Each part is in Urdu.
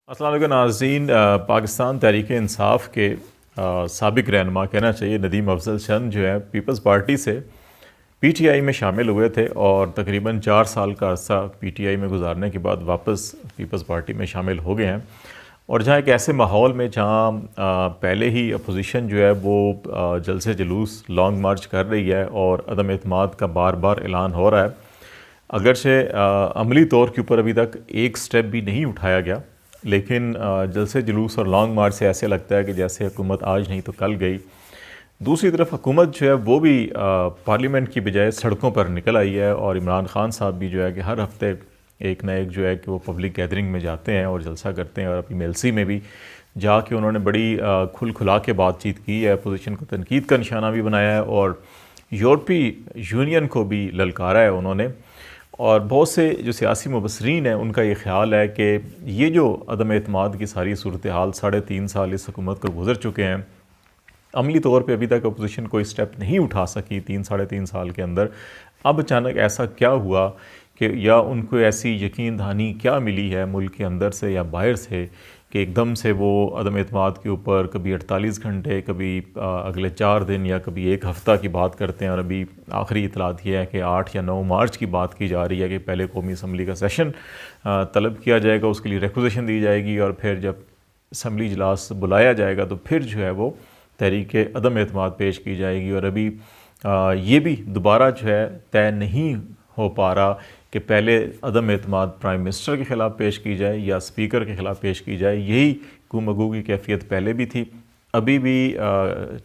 السلام علیکم ناظرین، پاکستان تحریک انصاف کے سابق رہنما کہنا چاہیے ندیم افضل چند جو ہے پیپلز پارٹی سے پی ٹی آئی میں شامل ہوئے تھے اور تقریباً 4 سال کا عرصہ پی ٹی آئی میں گزارنے کے بعد واپس پیپلز پارٹی میں شامل ہو گئے ہیں، اور جہاں ایک ایسے ماحول میں جہاں پہلے ہی اپوزیشن جو ہے وہ جلسے جلوس لانگ مارچ کر رہی ہے اور عدم اعتماد کا بار بار اعلان ہو رہا ہے، اگرچہ عملی طور کے اوپر ابھی تک ایک سٹیپ بھی نہیں اٹھایا گیا، لیکن جلسے جلوس اور لانگ مارچ سے ایسے لگتا ہے کہ جیسے حکومت آج نہیں تو کل گئی۔ دوسری طرف حکومت جو ہے وہ بھی پارلیمنٹ کی بجائے سڑکوں پر نکل آئی ہے، اور عمران خان صاحب بھی جو ہے کہ ہر ہفتے ایک نہ ایک جو ہے کہ وہ پبلک گیدرنگ میں جاتے ہیں اور جلسہ کرتے ہیں، اور ابھی میلسی میں بھی جا کے انہوں نے بڑی کھل کھلا کے بات چیت کی ہے، اپوزیشن کو تنقید کا نشانہ بھی بنایا ہے اور یورپی یونین کو بھی للکارا ہے انہوں نے۔ اور بہت سے جو سیاسی مبصرین ہیں ان کا یہ خیال ہے کہ یہ جو عدم اعتماد کی ساری صورتحال 3.5 سال اس حکومت کو گزر چکے ہیں، عملی طور پہ ابھی تک اپوزیشن کوئی سٹیپ نہیں اٹھا سکی 3.5 سال کے اندر۔ اب اچانک ایسا کیا ہوا کہ یا ان کو ایسی یقین دہانی کیا ملی ہے ملک کے اندر سے یا باہر سے کہ ایک دم سے وہ عدم اعتماد کے اوپر کبھی 48 گھنٹے، کبھی اگلے 4 دن یا کبھی ایک ہفتہ کی بات کرتے ہیں، اور ابھی آخری اطلاعات یہ ہے کہ 8 یا 9 مارچ کی بات کی جا رہی ہے کہ پہلے قومی اسمبلی کا سیشن طلب کیا جائے گا، اس کے لیے ریکوزیشن دی جائے گی، اور پھر جب اسمبلی اجلاس بلایا جائے گا تو پھر جو ہے وہ تحریک عدم اعتماد پیش کی جائے گی۔ اور ابھی یہ بھی دوبارہ جو ہے طے نہیں ہو پا رہا کہ پہلے عدم اعتماد پرائم منسٹر کے خلاف پیش کی جائے یا اسپیکر کے خلاف پیش کی جائے۔ یہی کو مگو کی کیفیت پہلے بھی تھی، ابھی بھی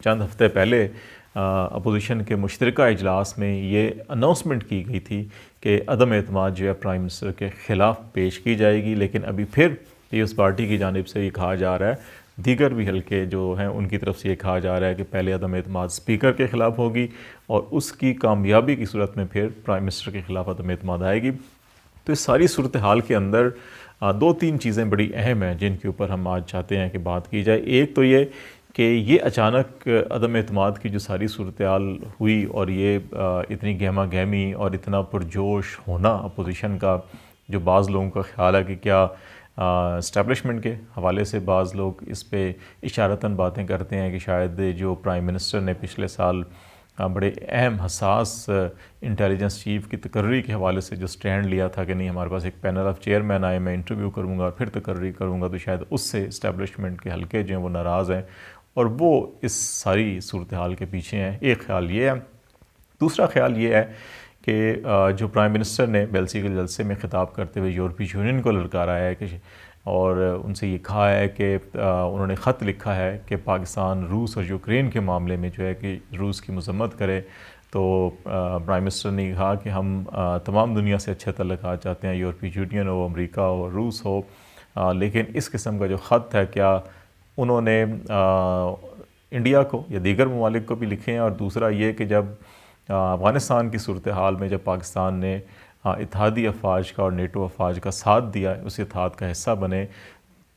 چند ہفتے پہلے اپوزیشن کے مشترکہ اجلاس میں یہ اناؤنسمنٹ کی گئی تھی کہ عدم اعتماد جو ہے پرائم منسٹر کے خلاف پیش کی جائے گی، لیکن ابھی پھر پیپلز پارٹی کی جانب سے یہ کہا جا رہا ہے، دیگر بھی حلقے جو ہیں ان کی طرف سے یہ کہا جا رہا ہے کہ پہلے عدم اعتماد اسپیکر کے خلاف ہوگی اور اس کی کامیابی کی صورت میں پھر پرائم منسٹر کے خلاف عدم اعتماد آئے گی۔ تو اس ساری صورتحال کے اندر 2-3 چیزیں بڑی اہم ہیں جن کے اوپر ہم آج چاہتے ہیں کہ بات کی جائے۔ ایک تو یہ کہ یہ اچانک عدم اعتماد کی جو ساری صورتحال ہوئی اور یہ اتنی گہما گہمی اور اتنا پرجوش ہونا اپوزیشن کا، جو بعض لوگوں کا خیال ہے کہ کیا اسٹیبلشمنٹ کے حوالے سے بعض لوگ اس پہ اشارتاً باتیں کرتے ہیں کہ شاید جو پرائم منسٹر نے پچھلے سال بڑے اہم حساس انٹیلیجنس چیف کی تقرری کے حوالے سے جو سٹینڈ لیا تھا کہ نہیں ہمارے پاس ایک پینل آف چیئرمین آئے، میں انٹرویو کروں گا اور پھر تقرری کروں گا، تو شاید اس سے اسٹیبلشمنٹ کے حلقے جو ہیں وہ ناراض ہیں اور وہ اس ساری صورتحال کے پیچھے ہیں۔ ایک خیال یہ ہے۔ دوسرا خیال یہ ہے کہ جو پرائم منسٹر نے بیلسی کے جلسے میں خطاب کرتے ہوئے یورپی یونین کو للکارا ہے کہ اور ان سے یہ کہا ہے کہ انہوں نے خط لکھا ہے کہ پاکستان روس اور یوکرین کے معاملے میں جو ہے کہ روس کی مذمت کرے، تو پرائم منسٹر نے کہا کہ ہم تمام دنیا سے اچھے تعلقات چاہتے ہیں، یورپی یونین ہو، امریکہ ہو، روس ہو، لیکن اس قسم کا جو خط ہے کیا انہوں نے انڈیا کو یا دیگر ممالک کو بھی لکھے ہیں؟ اور دوسرا یہ کہ جب افغانستان کی صورتحال میں جب پاکستان نے اتحادی افواج کا اور نیٹو افواج کا ساتھ دیا، اس اتحاد کا حصہ بنے،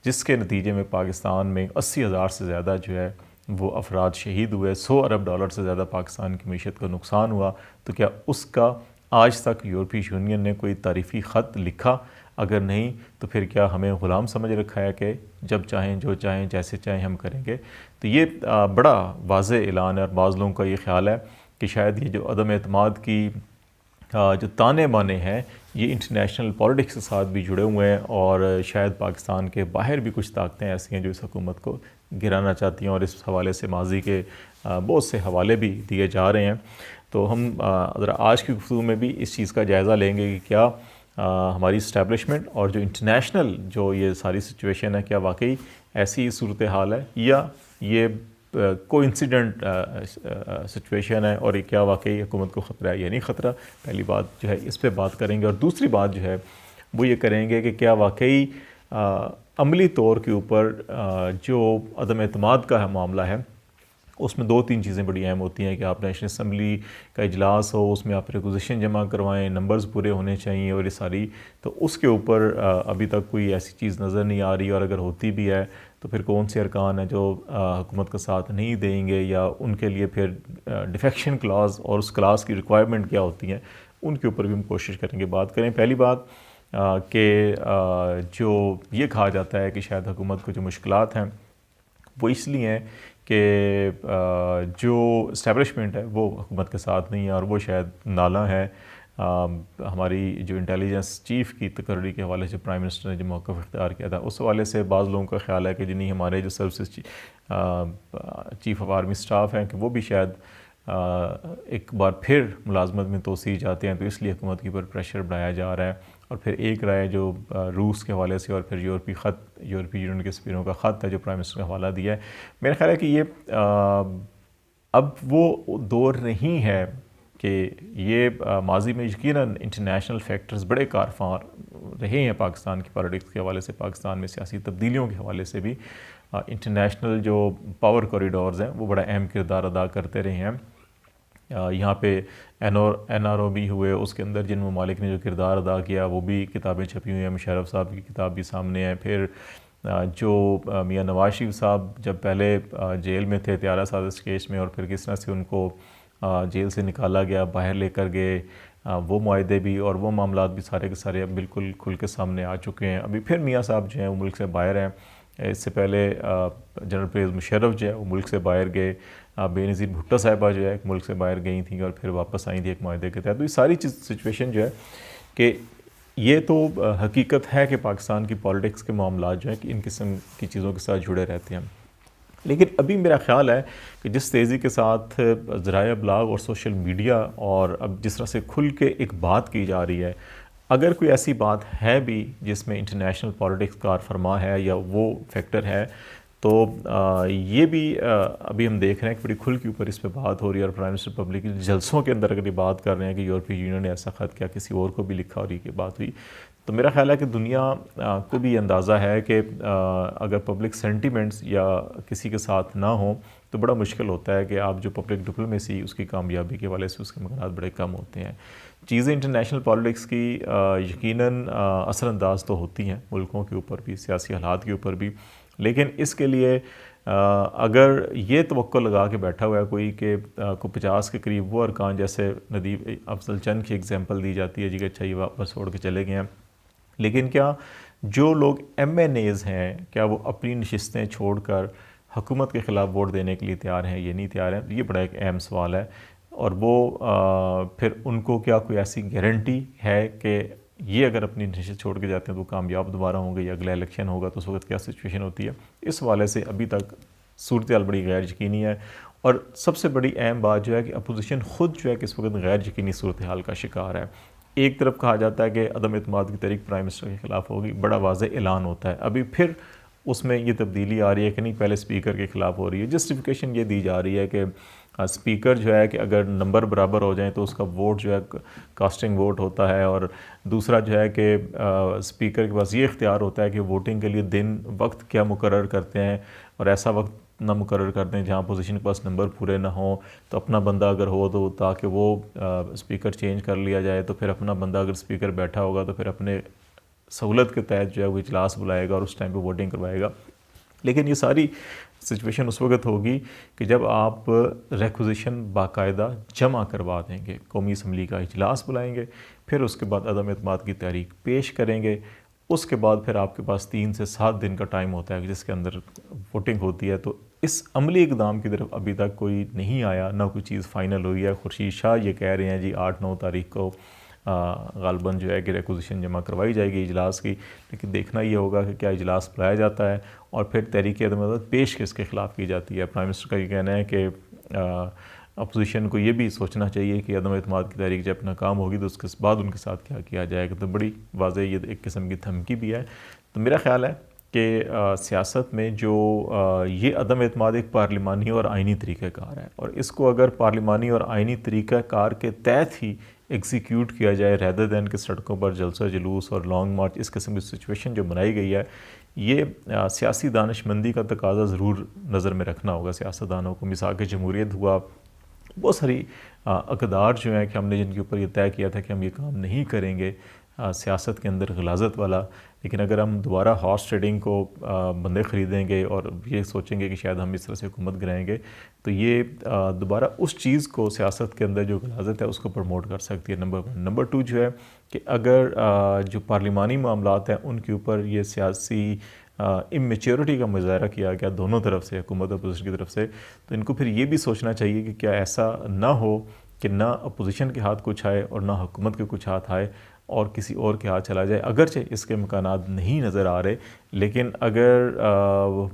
جس کے نتیجے میں پاکستان میں 80,000 سے زیادہ جو ہے وہ افراد شہید ہوئے، $100 ارب سے زیادہ پاکستان کی معیشت کا نقصان ہوا، تو کیا اس کا آج تک یورپی یونین نے کوئی تعریفی خط لکھا؟ اگر نہیں تو پھر کیا ہمیں غلام سمجھ رکھا ہے کہ جب چاہیں جو چاہیں جیسے چاہیں ہم کریں گے؟ تو یہ بڑا واضح اعلان ہے، اور بعض لوگوں کا یہ خیال ہے کہ شاید یہ جو عدم اعتماد کی جو تانے بانے ہیں یہ انٹرنیشنل پولیٹکس کے ساتھ بھی جڑے ہوئے ہیں، اور شاید پاکستان کے باہر بھی کچھ طاقتیں ایسی ہیں جو اس حکومت کو گرانا چاہتی ہیں، اور اس حوالے سے ماضی کے بہت سے حوالے بھی دیے جا رہے ہیں۔ تو ہم ذرا آج کی گفتگو میں بھی اس چیز کا جائزہ لیں گے کہ کیا ہماری اسٹیبلشمنٹ اور جو انٹرنیشنل جو یہ ساری سچویشن ہے کیا واقعی ایسی صورتحال ہے یا یہ کوئنسیڈنٹ سچویشن ہے، اور یہ کیا واقعی حکومت کو خطرہ ہے یا نہیں خطرہ؟ پہلی بات جو ہے اس پہ بات کریں گے، اور دوسری بات جو ہے وہ یہ کریں گے کہ کیا واقعی عملی طور کے اوپر جو عدم اعتماد کا معاملہ ہے اس میں 2-3 چیزیں بڑی اہم ہوتی ہیں کہ آپ نیشنل اسمبلی کا اجلاس ہو، اس میں آپ ریکوزیشن جمع کروائیں، نمبرز پورے ہونے چاہیے، اور یہ ساری تو اس کے اوپر ابھی تک کوئی ایسی چیز نظر نہیں آ رہی، اور اگر ہوتی بھی ہے تو پھر کون سے ارکان ہیں جو حکومت کا ساتھ نہیں دیں گے، یا ان کے لیے پھر ڈیفیکشن کلاز اور اس کلاس کی ریکوائرمنٹ کیا ہوتی ہیں، ان کے اوپر بھی ہم کوشش کریں گے بات کریں۔ پہلی بات کہ جو یہ کہا جاتا ہے کہ شاید حکومت کو جو مشکلات ہیں وہ اس لیے ہیں کہ جو اسٹیبلشمنٹ ہے وہ حکومت کے ساتھ نہیں ہے، اور وہ شاید نالاں ہے ہماری جو انٹیلیجنس چیف کی تقرری کے حوالے سے پرائم منسٹر نے جو موقف اختیار کیا تھا، اس حوالے سے بعض لوگوں کا خیال ہے کہ جنہیں ہمارے جو services chief of army staff ہیں کہ وہ بھی شاید ایک بار پھر ملازمت میں توسیع جاتے ہیں، تو اس لیے حکومت کے اوپر پریشر بڑھایا جا رہا ہے۔ اور پھر ایک رائے جو روس کے حوالے سے اور پھر یورپی یونین کے سفیروں کا خط ہے جو پرائم منسٹر کا حوالہ دیا ہے، میرا خیال ہے کہ یہ اب وہ دور نہیں ہے کہ یہ ماضی میں یقیناً انٹرنیشنل فیکٹرز بڑے کارفار رہے ہیں پاکستان کی پالیٹکس کے حوالے سے، پاکستان میں سیاسی تبدیلیوں کے حوالے سے بھی انٹرنیشنل جو پاور کوریڈورز ہیں وہ بڑا اہم کردار ادا کرتے رہے ہیں۔ یہاں پہ این آر او بھی ہوئے، اس کے اندر جن ممالک نے جو کردار ادا کیا وہ بھی کتابیں چھپی ہوئی ہیں، مشرف صاحب کی کتاب بھی سامنے ہے۔ پھر جو میاں نواز شریف صاحب جب پہلے جیل میں تھے طیارہ سازش کیس میں، اور پھر کس طرح سے ان کو جیل سے نکالا گیا، باہر لے کر گئے، وہ معاہدے بھی اور وہ معاملات بھی سارے کے سارے اب بالکل کھل کے سامنے آ چکے ہیں۔ ابھی پھر میاں صاحب جو ہیں وہ ملک سے باہر ہیں، اس سے پہلے جنرل پرویز مشرف جو ہے وہ ملک سے باہر گئے، بے نظیر بھٹو صاحبہ جو ہے ملک سے باہر گئی تھیں اور پھر واپس آئی تھیں ایک معاہدے کے تحت۔ تو یہ ساری سچویشن جو ہے کہ یہ تو حقیقت ہے کہ پاکستان کی پالیٹکس کے معاملات جو ہیں کہ ان قسم کی چیزوں کے ساتھ جڑے رہتے ہیں، لیکن ابھی میرا خیال ہے کہ جس تیزی کے ساتھ ذرائع ابلاغ اور سوشل میڈیا اور اب جس طرح سے کھل کے ایک بات کی جا رہی ہے، اگر کوئی ایسی بات ہے بھی جس میں انٹرنیشنل پالیٹکس کار فرما ہے یا وہ فیکٹر ہے، تو یہ بھی ابھی ہم دیکھ رہے ہیں کہ بڑی کھل کے اوپر اس پہ بات ہو رہی ہے، اور پرائم منسٹر پبلک جلسوں کے اندر اگر یہ بات کر رہے ہیں کہ یورپی یونین نے ایسا خط کیا، کسی اور کو بھی لکھا اور یہ بات ہوئی، تو میرا خیال ہے کہ دنیا کو بھی اندازہ ہے کہ اگر پبلک سینٹیمنٹس یا کسی کے ساتھ نہ ہوں تو بڑا مشکل ہوتا ہے کہ آپ جو پبلک ڈپلومیسی اس کی کامیابی کے حوالے سے اس کے مقامات بڑے کم ہوتے ہیں۔ چیزیں انٹرنیشنل پالیٹکس کی یقیناً اثر انداز تو ہوتی ہیں ملکوں کے اوپر بھی، سیاسی حالات کے اوپر بھی، لیکن اس کے لیے اگر یہ توقع لگا کے بیٹھا ہوا ہے کوئی کہ کو 50 کے قریب وہ ارکان جیسے ندیم افضل چند کی ایگزامپل دی جاتی ہے جی کہ اچھا یہ واپس چھوڑ کے چلے گئے ہیں، لیکن کیا جو لوگ ایم این ایز ہیں کیا وہ اپنی نشستیں چھوڑ کر حکومت کے خلاف ووٹ دینے کے لیے تیار ہیں، یہ نہیں تیار ہیں؟ یہ بڑا ایک اہم سوال ہے، اور وہ پھر ان کو کیا کوئی ایسی گارنٹی ہے کہ یہ اگر اپنی نشست چھوڑ کے جاتے ہیں تو کامیاب دوبارہ ہوں گے، یا اگلا الیکشن ہوگا تو اس وقت کیا سچویشن ہوتی ہے؟ اس حوالے سے ابھی تک صورتحال بڑی غیر یقینی ہے، اور سب سے بڑی اہم بات جو ہے کہ اپوزیشن خود جو ہے کہ اس وقت غیر یقینی صورتحال کا شکار ہے۔ ایک طرف کہا جاتا ہے کہ عدم اعتماد کی تحریک پرائم منسٹر کے خلاف ہوگی، بڑا واضح اعلان ہوتا ہے، ابھی پھر اس میں یہ تبدیلی آ رہی ہے کہ نہیں پہلے اسپیکر کے خلاف ہو رہی ہے، جسٹیفیکیشن یہ دی جا رہی ہے کہ اسپیکر جو ہے کہ اگر نمبر برابر ہو جائیں تو اس کا ووٹ جو ہے کاسٹنگ ووٹ ہوتا ہے، اور دوسرا جو ہے کہ اسپیکر کے پاس یہ اختیار ہوتا ہے کہ ووٹنگ کے لیے دن وقت کیا مقرر کرتے ہیں، اور ایسا وقت نہ مقرر کرتے ہیں جہاں اپوزیشن کے پاس نمبر پورے نہ ہوں، تو اپنا بندہ اگر ہو تو تاکہ وہ اسپیکر چینج کر لیا جائے، تو پھر اپنا بندہ اگر اسپیکر بیٹھا ہوگا تو پھر اپنے سہولت کے تحت جو ہے وہ اجلاس بلائے گا اور اس ٹائم پہ ووٹنگ کروائے گا۔ لیکن یہ ساری سچویشن اس وقت ہوگی کہ جب آپ ریکوزیشن باقاعدہ جمع کروا دیں گے، قومی اسمبلی کا اجلاس بلائیں گے، پھر اس کے بعد عدم اعتماد کی تحریک پیش کریں گے، اس کے بعد پھر آپ کے پاس 3 سے 7 دن کا ٹائم ہوتا ہے جس کے اندر ووٹنگ ہوتی ہے۔ تو اس عملی اقدام کی طرف ابھی تک کوئی نہیں آیا، نہ کوئی چیز فائنل ہوئی ہے۔ خورشید شاہ یہ کہہ رہے ہیں جی 8-9 تاریخ کو غالباً جو ہے کہ ریکوزیشن جمع کروائی جائے گی اجلاس کی، لیکن دیکھنا یہ ہوگا کہ کیا اجلاس بلایا جاتا ہے اور پھر تحریک عدم اعتماد پیش کس کے خلاف کی جاتی ہے۔ پرائم منسٹر کا یہ کہنا ہے کہ اپوزیشن کو یہ بھی سوچنا چاہیے کہ عدم اعتماد کی تحریک جب ناکام ہوگی تو اس کے بعد ان کے ساتھ کیا کیا جائے گا، تو بڑی واضح یہ ایک قسم کی دھمکی بھی ہے۔ تو میرا خیال ہے کہ سیاست میں جو یہ عدم اعتماد ایک پارلیمانی اور آئینی طریقہ کار ہے، اور اس کو اگر پارلیمانی اور آئینی طریقہ کار کے تحت ہی ایگزیکیوٹ کیا جائے ریدر دین کہ سڑکوں پر جلسہ جلوس اور لانگ مارچ، اس قسم کی سچویشن جو بنائی گئی ہے، یہ سیاسی دانش مندی کا تقاضا ضرور نظر میں رکھنا ہوگا سیاستدانوں کو۔ میثاق جمہوریت ہوا، بہت ساری اقدار جو ہیں کہ ہم نے جن کے اوپر یہ طے کیا تھا کہ ہم یہ کام نہیں کریں گے سیاست کے اندر غلاظت والا، لیکن اگر ہم دوبارہ ہارس ٹریڈنگ کو بندے خریدیں گے اور یہ سوچیں گے کہ شاید ہم اس طرح سے حکومت گرائیں گے تو یہ دوبارہ اس چیز کو سیاست کے اندر جو غلاظت ہے اس کو پروموٹ کر سکتی ہے. نمبر 1. نمبر 2 جو ہے کہ اگر جو پارلیمانی معاملات ہیں ان کے اوپر یہ سیاسی اممیچیورٹی کا مظاہرہ کیا گیا دونوں طرف سے, حکومت اور اپوزیشن کی طرف سے, تو ان کو پھر یہ بھی سوچنا چاہیے کہ کیا ایسا نہ ہو کہ نہ اپوزیشن کے ہاتھ کچھ آئے اور نہ حکومت کے کچھ ہاتھ آئے اور کسی اور کے ہاتھ چلا جائے. اگرچہ اس کے امکانات نہیں نظر آ رہے, لیکن اگر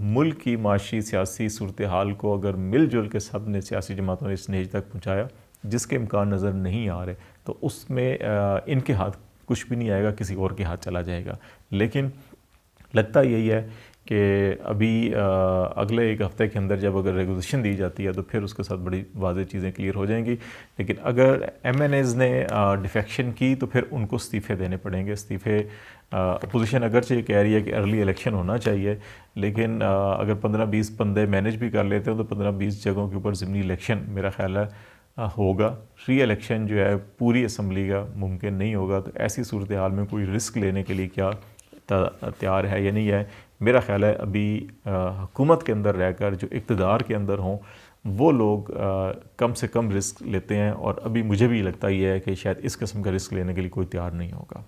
ملک کی معاشی سیاسی صورتحال کو اگر مل جل کے سب نے سیاسی جماعتوں نے اس نیج تک پہنچایا جس کے امکان نظر نہیں آ رہے, تو اس میں ان کے ہاتھ کچھ بھی نہیں آئے گا, کسی اور کے ہاتھ چلا جائے گا. لیکن لگتا یہی ہے کہ ابھی اگلے ایک ہفتے کے اندر جب اگر ریگولیشن دی جاتی ہے تو پھر اس کے ساتھ بڑی واضح چیزیں کلیئر ہو جائیں گی. لیکن اگر ایم این ایز نے ڈیفیکشن کی تو پھر ان کو استعفے دینے پڑیں گے. استعفے اپوزیشن اگرچہ یہ کہہ رہی ہے کہ ارلی الیکشن ہونا چاہیے, لیکن اگر 15-20 بندے مینیج بھی کر لیتے ہیں تو 15-20 جگہوں کے اوپر ضمنی الیکشن میرا خیال ہے ہوگا. ری الیکشن جو ہے پوری اسمبلی کا ممکن نہیں ہوگا. تو ایسی صورتحال میں کوئی رسک لینے کے لیے کیا تیار ہے یا نہیں ہے, میرا خیال ہے ابھی حکومت کے اندر رہ کر جو اقتدار کے اندر ہوں وہ لوگ کم سے کم رسک لیتے ہیں, اور ابھی مجھے بھی لگتا ہی ہے کہ شاید اس قسم کا رسک لینے کے لیے کوئی تیار نہیں ہوگا.